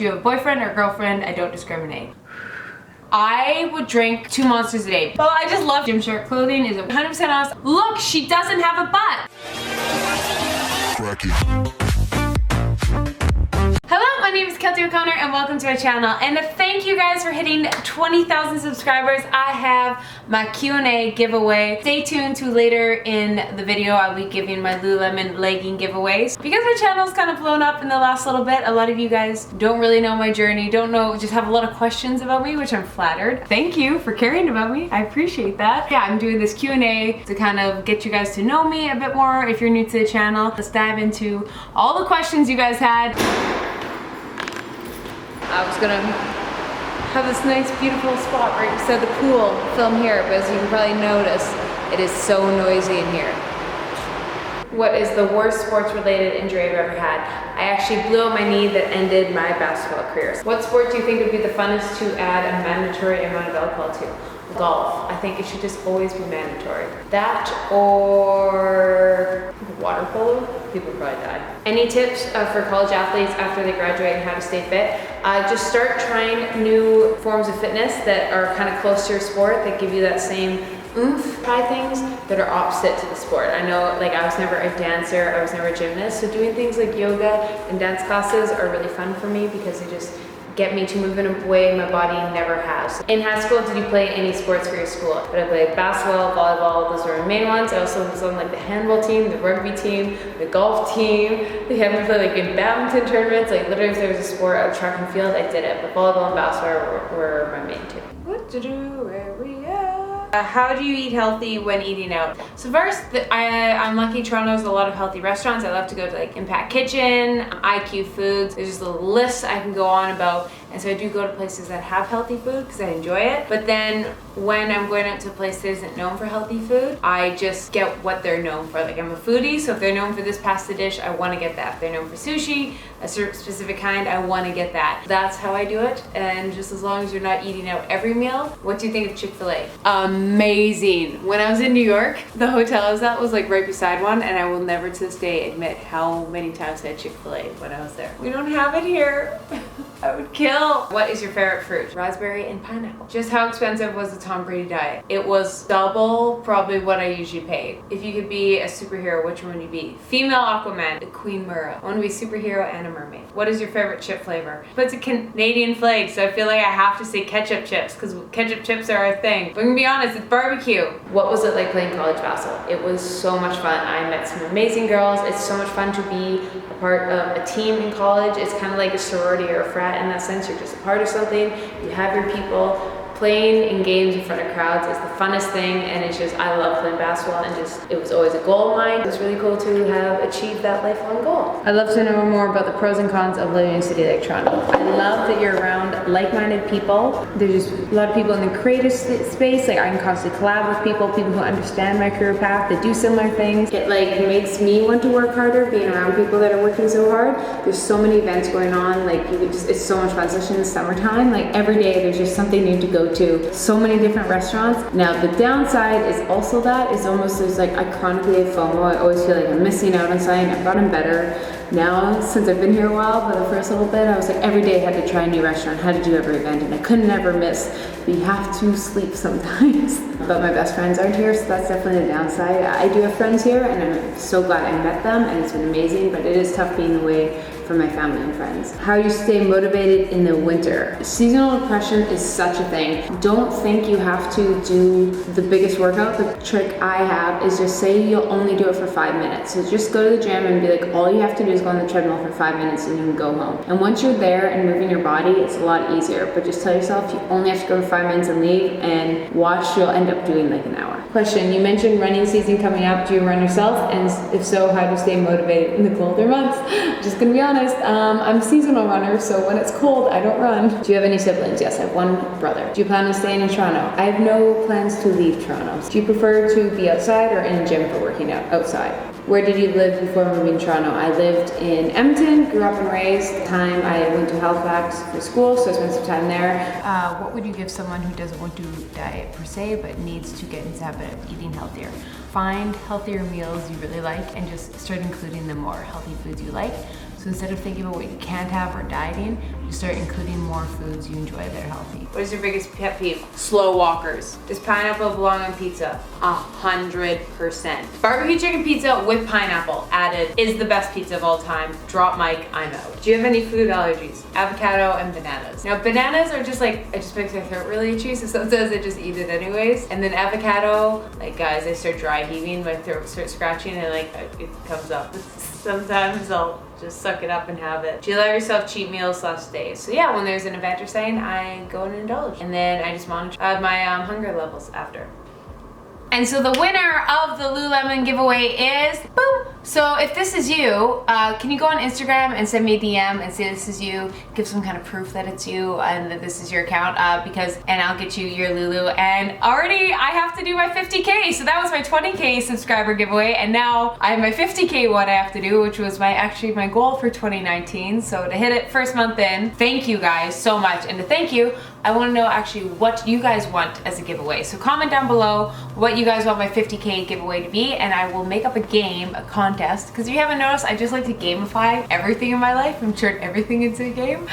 Do you have a boyfriend or girlfriend? I don't discriminate. I would drink 2 Monsters a day. Well, I just love Gymshark clothing. Is it 100% honest? Look, she doesn't have a butt. Hello, my name is Keltie O'Connor and welcome to my channel. And thank you guys for hitting 20,000 subscribers. I have my Q&A giveaway. Stay tuned to later in the video. I'll be giving my Lululemon legging giveaways. Because my channel's kind of blown up in the last little bit, a lot of you guys don't really know my journey, don't know, just have a lot of questions about me, which I'm flattered. Thank you for caring about me. I appreciate that. Yeah, I'm doing this Q&A to kind of get you guys to know me a bit more if you're new to the channel. Let's dive into all the questions you guys had. I was gonna have this nice beautiful spot right beside the pool, film here, but as you can probably notice, it is so noisy in here. What is the worst sports related injury I've ever had? I actually blew out my knee that ended my basketball career. What sport do you think would be the funnest to add a mandatory amount of alcohol to? Golf. I think it should just always be mandatory. That or water polo? People probably die. Any tips for college athletes after they graduate and how to stay fit? Just start trying new forms of fitness that are kind of close to your sport, that give you that same oomph. Try things that are opposite to the sport. I know, like, I was never a dancer, I was never a gymnast, so doing things like yoga and dance classes are really fun for me because they just get me to move in a way my body never has. In high school, did you play any sports for your school? But I played basketball, volleyball, those were my main ones. I also was on like the handball team, the rugby team, the golf team. They had me play like in badminton tournaments. Like literally if there was a sport out of track and field, I did it. But volleyball and basketball were my main two. What to do, where we at? How do you eat healthy when eating out? So first, I'm lucky Toronto has a lot of healthy restaurants. I love to go to like Impact Kitchen, IQ Foods. There's just a list I can go on about. And so I do go to places that have healthy food because I enjoy it. But then when I'm going out to a place that isn't known for healthy food, I just get what they're known for. Like I'm a foodie, so if they're known for this pasta dish, I want to get that. If they're known for sushi, a certain specific kind, I want to get that. That's how I do it. And just as long as you're not eating out every meal. What do you think of Chick-fil-A? Amazing. When I was in New York, the hotel I was at was like right beside one, and I will never to this day admit how many times I had Chick-fil-A when I was there. We don't have it here. I would kill. What is your favorite fruit? Raspberry and pineapple. Just how expensive was the Tom Brady diet? It was double probably what I usually paid. If you could be a superhero, which one would you be? Female Aquaman, the Queen Mara. I want to be a superhero and a mermaid. What is your favorite chip flavor? But it's a Canadian flag, so I feel like I have to say ketchup chips because ketchup chips are a thing. But I'm gonna be honest, it's barbecue. What was it like playing college basketball? It was so much fun. I met some amazing girls. It's so much fun to be a part of a team in college. It's kind of like a sorority or a frat in that sense. You're just a part of something. You have your people. Playing in games in front of crowds is the funnest thing, and it's just, I love playing basketball, and just, it was always a goal of mine. It was really cool to have achieved that lifelong goal. I'd love to know more about the pros and cons of living in a city like Toronto. I love that you're around like-minded people. There's just a lot of people in the creative space, like I can constantly collab with people who understand my career path, that do similar things. It like makes me want to work harder, being around people that are working so hard. There's so many events going on, like you could just, it's so much fun, especially in the summertime. Like every day there's just something new to go to. So many different restaurants. Now the downside is also that is almost, there's like I chronically have FOMO. I always feel like I'm missing out on something. I've gotten better. Now, since I've been here a while, for the first little bit, I was like every day I had to try a new restaurant, had to do every event, and I couldn't ever miss. But you have to sleep sometimes. But my best friends aren't here, so that's definitely the downside. I do have friends here, and I'm so glad I met them, and it's been amazing, but it is tough being away from my family and friends. How do you stay motivated in the winter? Seasonal depression is such a thing. Don't think you have to do the biggest workout. The trick I have is just say you'll only do it for 5 minutes. So just go to the gym and be like, all you have to do is go on the treadmill for 5 minutes and you can go home. And once you're there and moving your body, it's a lot easier. But just tell yourself you only have to go for 5 minutes and leave, and watch, you'll end up doing like an hour. Question, you mentioned running season coming up. Do you run yourself? And if so, how do you stay motivated in the colder months? Just gonna be honest, I'm a seasonal runner, so when it's cold, I don't run. Do you have any siblings? Yes, I have one brother. Do you plan on staying in Toronto? I have no plans to leave Toronto. Do you prefer to be outside or in a gym for working out? Outside. Where did you live before moving to Toronto? I lived in Edmonton, grew up and raised. At the time I went to Halifax for school, so I spent some time there. What would you give someone who doesn't want to diet per se, but needs to get into the habit of eating healthier? Find healthier meals you really like and just start including the more healthy foods you like. So instead of thinking about what you can't have or dieting, you start including more foods you enjoy that are healthy. What is your biggest pet peeve? Slow walkers. Does pineapple belong on pizza? 100%. Barbecue chicken pizza with pineapple added is the best pizza of all time. Drop mic, I'm out. Do you have any food allergies? Avocado and bananas. Now bananas are just like, it just makes my throat really itchy, so sometimes I just eat it anyways. And then avocado, like guys, I start dry heaving, my throat starts scratching and like it comes up. Sometimes I'll just suck it up and have it. Do you allow yourself cheat meals / days? So yeah, when there's an event or something, I go and indulge. And then I just monitor my hunger levels after. And so the winner of the Lululemon giveaway is, boom! So if this is you, can you go on Instagram and send me a DM and say this is you, give some kind of proof that it's you and that this is your account, and I'll get you your Lulu. And already I have to do my 50K, so that was my 20K subscriber giveaway, and now I have my 50K one I have to do, which was actually my goal for 2019. So to hit it first month in, thank you guys so much. And to thank you, I want to know actually what you guys want as a giveaway. So comment down below what you guys want my 50K giveaway to be, and I will make up a game, a contest, because if you haven't noticed, I just like to gamify everything in my life and turn everything into a game.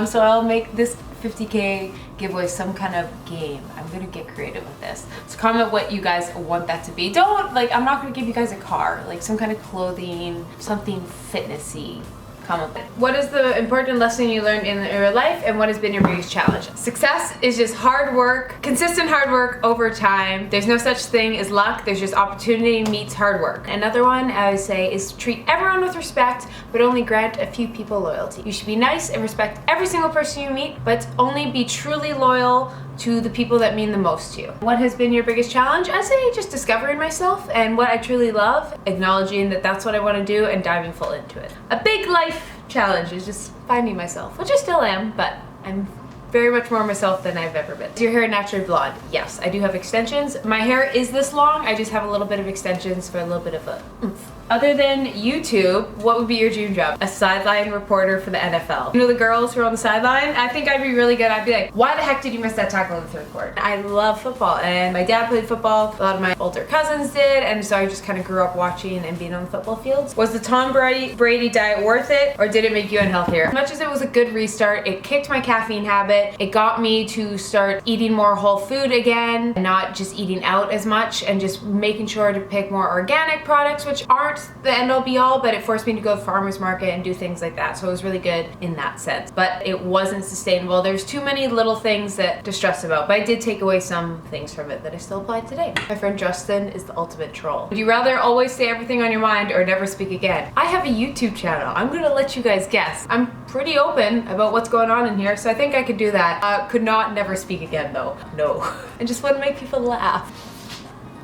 So I'll make this 50K giveaway some kind of game. I'm gonna get creative with this. So comment what you guys want that to be. Don't, like, I'm not gonna give you guys a car, like some kind of clothing, something fitnessy. Comment. What is the important lesson you learned in your life, and what has been your biggest challenge? Success is just hard work, consistent hard work over time. There's no such thing as luck, there's just opportunity meets hard work. Another one I would say is treat everyone with respect, but only grant a few people loyalty. You should be nice and respect every single person you meet, but only be truly loyal to the people that mean the most to you. What has been your biggest challenge? I'd say just discovering myself and what I truly love, acknowledging that that's what I want to do, and diving full into it. A big life challenge is just finding myself, which I still am, but I'm very much more myself than I've ever been. Is your hair naturally blonde? Yes, I do have extensions. My hair is this long, I just have a little bit of extensions for a little bit of a oomph. Other than YouTube, what would be your dream job? A sideline reporter for the NFL. You know the girls who are on the sideline? I think I'd be really good. I'd be like, why the heck did you miss that tackle in the third quarter? I love football, and my dad played football. A lot of my older cousins did, and so I just kind of grew up watching and being on the football fields. Was the Tom Brady diet worth it, or did it make you unhealthier? As much as it was a good restart, it kicked my caffeine habit. It got me to start eating more whole food again, and not just eating out as much, and just making sure to pick more organic products, which aren't the end all be all, but it forced me to go to the farmer's market and do things like that. So it was really good in that sense, but it wasn't sustainable. There's too many little things that to stress about, but I did take away some things from it that I still apply today. My friend Justin is the ultimate troll. Would you rather always say everything on your mind or never speak again? I have a YouTube channel. I'm gonna let you guys guess. I'm pretty open about what's going on in here, so I think I could do that. Could not never speak again though. No. I just want to make people laugh.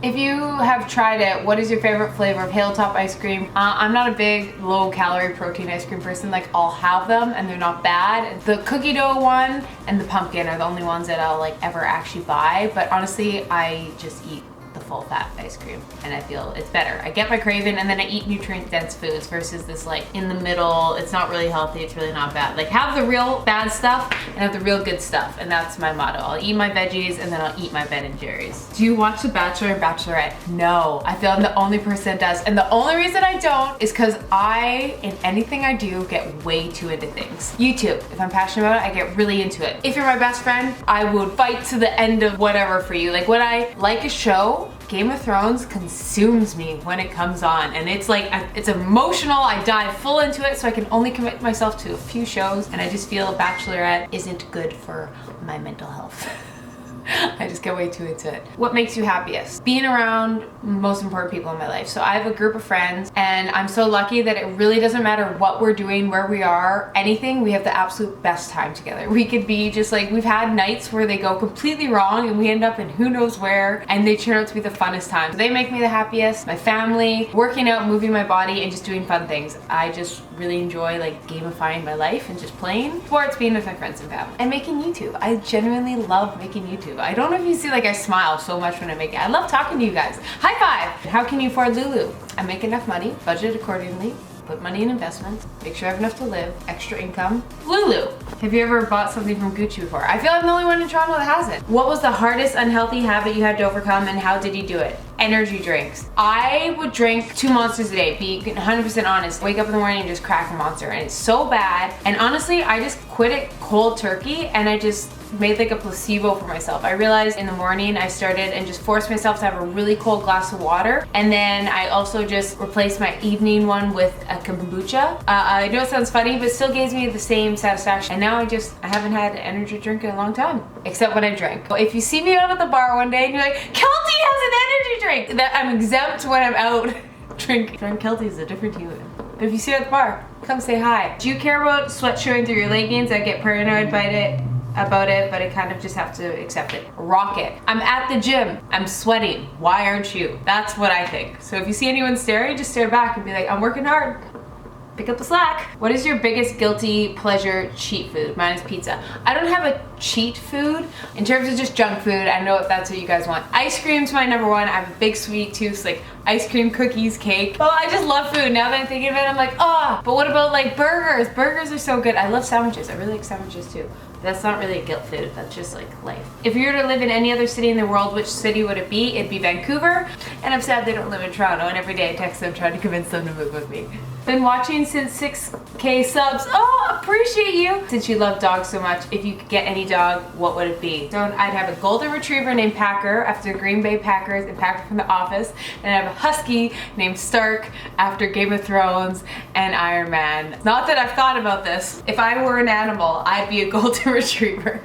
If you have tried it, what is your favorite flavor of Hilltop ice cream? I'm not a big low-calorie protein ice cream person. Like, I'll have them and they're not bad. The cookie dough one and the pumpkin are the only ones that I'll like ever actually buy. But honestly, I just eat the full-fat ice cream and I feel it's better. I get my craving and then I eat nutrient-dense foods versus this like in the middle, it's not really healthy, it's really not bad. Like, have the real bad stuff and have the real good stuff, and that's my motto. I'll eat my veggies and then I'll eat my Ben & Jerry's. Do you watch The Bachelor and Bachelorette? No. I feel I'm the only person that does, and the only reason I don't is because in anything I do, get way too into things. YouTube, if I'm passionate about it, I get really into it. If you're my best friend, I would fight to the end of whatever for you. Like, when I like a show, Game of Thrones consumes me when it comes on, and it's like, it's emotional. I dive full into it, so I can only commit myself to a few shows, and I just feel Bachelorette isn't good for my mental health. I just get way too into it. What makes you happiest? Being around most important people in my life. So I have a group of friends, and I'm so lucky that it really doesn't matter what we're doing, where we are, anything, we have the absolute best time together. We could be just like, we've had nights where they go completely wrong and we end up in who knows where, and they turn out to be the funnest time. So they make me the happiest. My family, working out, moving my body, and just doing fun things. I just really enjoy like gamifying my life and just playing sports, being with my friends and family, and making YouTube. I genuinely love making YouTube. I don't know if you see, like, I smile so much when I make it. I love talking to you guys. High five! How can you afford Lulu? I make enough money, budget accordingly, put money in investments, make sure I have enough to live, extra income. Lulu! Have you ever bought something from Gucci before? I feel I'm the only one in Toronto that hasn't. What was the hardest unhealthy habit you had to overcome, and how did you do it? energy drinks. I would drink 2 Monsters a day, be 100% honest. Wake up in the morning and just crack a Monster, and it's so bad. And honestly, I just quit it cold turkey, and I just made like a placebo for myself. I realized in the morning I started and just forced myself to have a really cold glass of water, and then I also just replaced my evening one with a kombucha. I know it sounds funny, but still gives me the same satisfaction. And now I haven't had an energy drink in a long time, except when I drink. If you see me out at the bar one day and you're like, Keltie has an energy drink, that I'm exempt when I'm out drinking. Friend Keltie is a different human. But if you see her at the bar, come say hi. Do you care about sweat showing through your leggings? I get paranoid about it, but I kind of just have to accept it. Rock it. I'm at the gym. I'm sweating. Why aren't you? That's what I think. So if you see anyone staring, just stare back and be like, I'm working hard. Pick up the slack. What is your biggest guilty pleasure cheat food? Mine is pizza. I don't have a cheat food in terms of just junk food. I know if that's what you guys want. Ice cream's my number one. I have a big sweet tooth, like ice cream, cookies, cake. Oh, I just love food. Now that I'm thinking of it, I'm like, oh. But what about like burgers? Burgers are so good. I love sandwiches. I really like sandwiches too. That's not really a guilt food, that's just like life. If you were to live in any other city in the world, which city would it be? It'd be Vancouver. And I'm sad they don't live in Toronto, and every day I text them trying to convince them to move with me. Been watching since 6K subs. Oh, appreciate you. Since you love dogs so much, if you could get any dog, what would it be? So I'd have a golden retriever named Packer after Green Bay Packers and Packer from The Office. And I'd have a husky named Stark after Game of Thrones and Iron Man. Not that I've thought about this. If I were an animal, I'd be a golden retriever.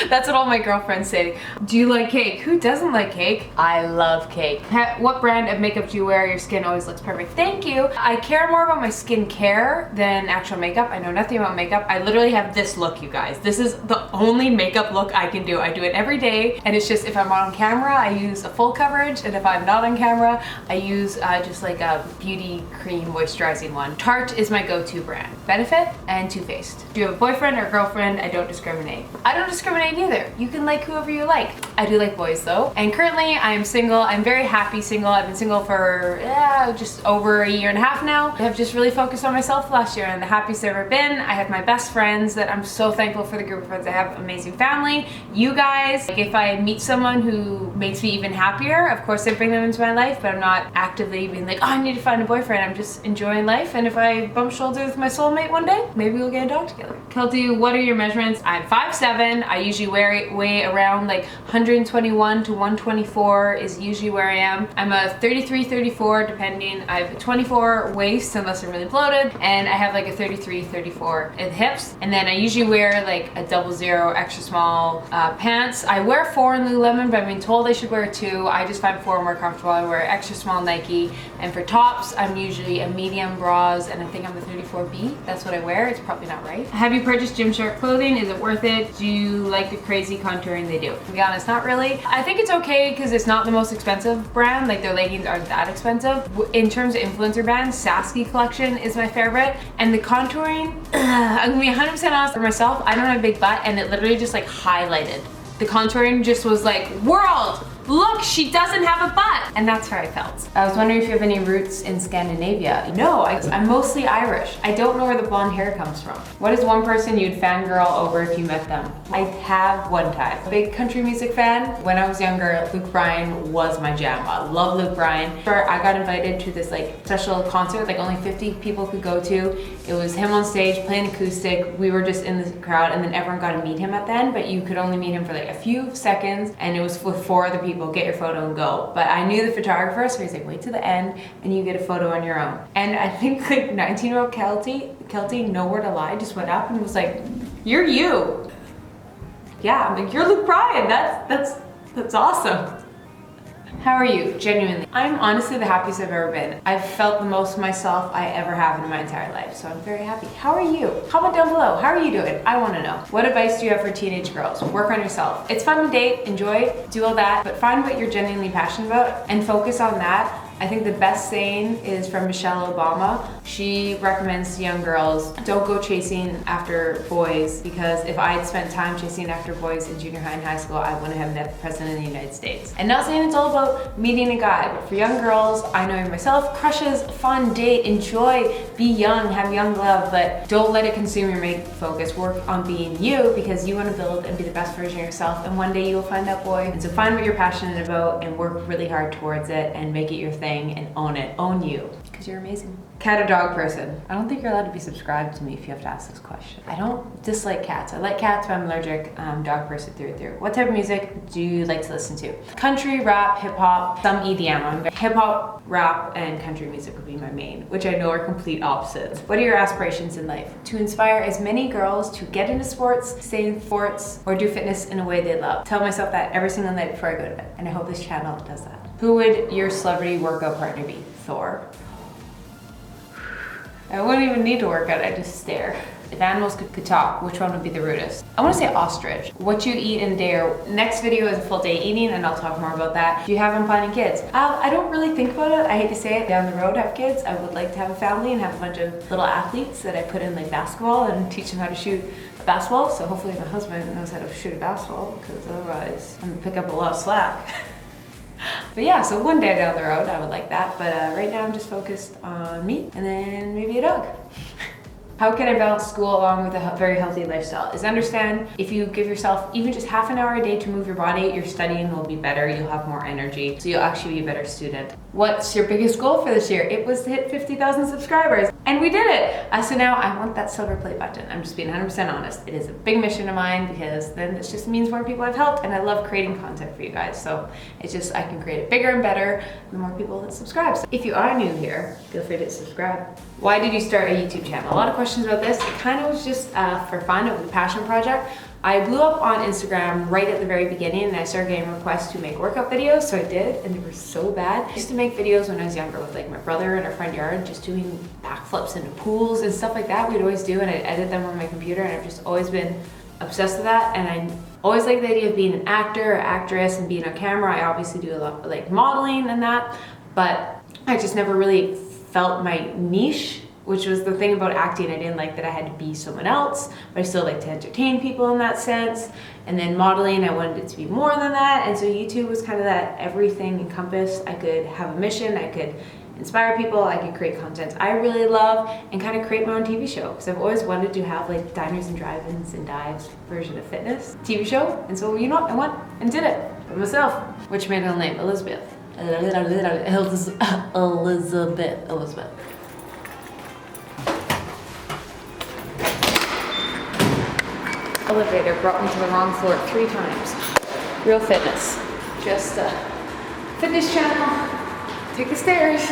That's what all my girlfriends say. Do you like cake? Who doesn't like cake? I love cake. What brand of makeup do you wear? Your skin always looks perfect. Thank you. I care more about my skin care than actual makeup. I know nothing about makeup. I literally have this look, you guys. This is the only makeup look I can do. I do it every day, and it's just if I'm on camera, I use a full coverage, and if I'm not on camera, I use just like a beauty cream moisturizing one. Tarte is my go-to brand. Benefit and Too Faced. Do you have a boyfriend or girlfriend? I don't discriminate. I don't discriminate either. You can like whoever you like. I do like boys though. And currently I am single. I'm very happy single. I've been single for just over a year and a half now. I have just really focused on myself last year, and the happiest I've ever been. I have my best friends that I'm so thankful for, the group of friends I have. Amazing family. You guys, like if I meet someone who makes me even happier, of course I bring them into my life, but I'm not actively being like, oh, I need to find a boyfriend. I'm just enjoying life, and if I bump shoulders with my soulmate one day, maybe we'll get a dog together. Keltie, what are your measurements? I'm 5'7". I usually weigh around like 121 to 124 is usually where I am. I'm a 33, 34 depending. I have a 24 waist unless I'm really bloated, and I have like a 33, 34 in the hips. And then I usually wear like a 00 extra small pants. I wear 4 in Lululemon, but I've been told I should wear 2. I just find 4 more comfortable. I wear extra small Nike. And for tops, I'm usually a medium bras, and I think I'm a 34B. That's what I wear. It's probably not right. Have you purchased Gymshark clothing? Is it worth it? Do you like the crazy contouring they do? To be honest, not really. I think it's okay because it's not the most expensive brand. Like their leggings aren't that expensive. In terms of influencer brands, Sasky collection is my favorite. And the contouring, I'm gonna be 100% honest for myself. I don't have a big butt, and it literally just like highlighted. The contouring just was like, world, look, she doesn't have a butt. And that's how I felt. I was wondering if you have any roots in Scandinavia. No, I'm mostly Irish. I don't know where the blonde hair comes from. What is one person you'd fangirl over if you met them? I have one time. Big country music fan. When I was younger, Luke Bryan was my jam. I love Luke Bryan. I got invited to this like special concert, like only 50 people could go to. It was him on stage playing acoustic. We were just in the crowd, and then everyone got to meet him at the end, but you could only meet him for like a few seconds, and it was with 4 other people. Get your photo and go. But I knew the photographer, so he's like, wait to the end and you get a photo on your own. And I think like 19-year-old Keltie, no word to lie, just went up and was like, you're you. Yeah, I'm like, you're Luke Bryan. That's awesome. How are you? Genuinely. I'm honestly the happiest I've ever been. I've felt the most myself I ever have in my entire life, so I'm very happy. How are you? Comment down below. How are you doing? I want to know. What advice do you have for teenage girls? Work on yourself. It's fun to date, enjoy, do all that, but find what you're genuinely passionate about and focus on that. I think the best saying is from Michelle Obama. She recommends to young girls, don't go chasing after boys, because if I had spent time chasing after boys in junior high and high school, I wouldn't have met the president of the United States. And not saying it's all about meeting a guy, but for young girls, I know myself, crushes, fun, date, enjoy, be young, have young love, but don't let it consume your main focus. Work on being you, because you want to build and be the best version of yourself, and one day you will find that boy. And so find what you're passionate about and work really hard towards it and make it your thing and own it. Own you, because you're amazing. Cat or dog person? I don't think you're allowed to be subscribed to me if you have to ask this question. I don't dislike cats. I like cats, but I'm allergic. Dog person through and through. What type of music do you like to listen to? Country, rap, hip hop, some EDM. Hip hop, rap, and country music would be my main, which I know are complete opposites. What are your aspirations in life? To inspire as many girls to get into sports, stay in sports, or do fitness in a way they love. Tell myself that every single night before I go to bed, and I hope this channel does that. Who would your celebrity workout partner be? Thor. I wouldn't even need to work out, I just stare. If animals could talk, which one would be the rudest? I want to say ostrich. What you eat in a day, or next video is a full day eating, and I'll talk more about that. Do you have on planning kids? I don't really think about it. I hate to say it, down the road have kids. I would like to have a family and have a bunch of little athletes that I put in like basketball and teach them how to shoot a basketball. So hopefully my husband knows how to shoot a basketball, because otherwise I'm gonna pick up a lot of slack. But yeah, so one day down the road, I would like that. But right now I'm just focused on me and then maybe a dog. How can I balance school along with a very healthy lifestyle? Is understand if you give yourself even just half an hour a day to move your body, your studying will be better, you'll have more energy, so you'll actually be a better student. What's your biggest goal for this year? It was to hit 50,000 subscribers, and we did it! So now I want that silver play button. I'm just being 100% honest. It is a big mission of mine, because then it just means more people I've helped, and I love creating content for you guys. So it's just, I can create it bigger and better, the more people that subscribe. So if you are new here, feel free to subscribe. Why did you start a YouTube channel? A lot of questions about this. It kind of was just for fun. It was a passion project. I blew up on Instagram right at the very beginning, and I started getting requests to make workout videos, so I did, and they were so bad. I used to make videos when I was younger with like my brother in our front yard, just doing backflips into pools and stuff like that. We'd always do, and I'd edit them on my computer, and I've just always been obsessed with that. And I always liked the idea of being an actor or actress and being on camera. I obviously do a lot of like modeling and that, but I just never really felt my niche, which was the thing about acting. I didn't like that I had to be someone else, but I still like to entertain people in that sense. And then modeling, I wanted it to be more than that. And so YouTube was kind of that everything encompassed. I could have a mission, I could inspire people, I could create content I really love, and kind of create my own TV show. Because I've always wanted to have like diners and drive-ins and dives version of fitness TV show. And so, you know what, I went and did it for myself. What's your middle name? Elizabeth. Elizabeth. Elevator brought me to the wrong floor 3 times. Real fitness. Just a fitness channel. Take the stairs.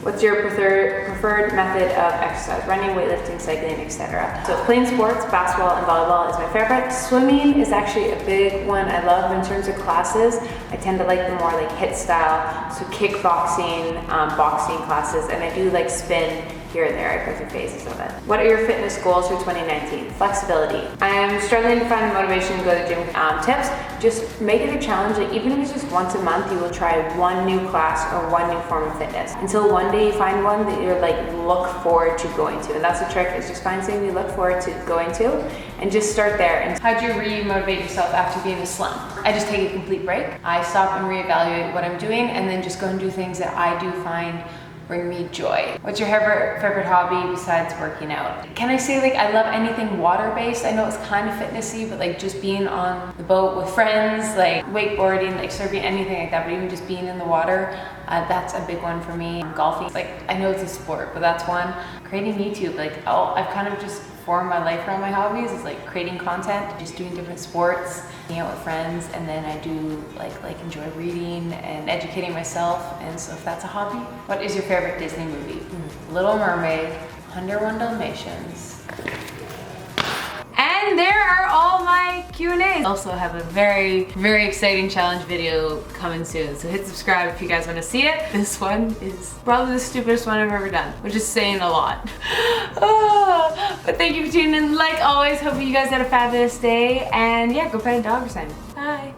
What's your preferred method of exercise? Running, weightlifting, cycling, etc. So playing sports, basketball and volleyball is my favorite. Swimming is actually a big one I love. In terms of classes, I tend to like the more like HIIT style. So kickboxing, boxing classes, and I do like spin here and there. I go through phases of it. What are your fitness goals for 2019? Flexibility. I am struggling to find the motivation to go to the gym. Tips, just make it a challenge. Like even if it's just once a month, you will try one new class or one new form of fitness until one day you find one that you're like look forward to going to. And that's the trick, is just find something you look forward to going to and just start there. And how'd you re-motivate yourself after being in a slump? I just take a complete break. I stop and reevaluate what I'm doing, and then just go and do things that I do find bring me joy. What's your favorite hobby besides working out? Can I say like I love anything water-based? I know it's kind of fitnessy, but like just being on the boat with friends, like wakeboarding, like surfing, anything like that, but even just being in the water, that's a big one for me. Golfing, like I know it's a sport, but that's one. Creating YouTube, like I've kind of just formed my life around my hobbies. It's like creating content, just doing different sports, hanging out with friends, and then I do like enjoy reading and educating myself. And so if that's a hobby. What is your favorite Disney movie? Little Mermaid, 101 Dalmatians. And there are all my Q&As. Also have a very, very exciting challenge video coming soon. So hit subscribe if you guys want to see it. This one is probably the stupidest one I've ever done, which is saying a lot. But thank you for tuning in. Like always, hope you guys had a fabulous day. And yeah, go pet a dog or something. Bye.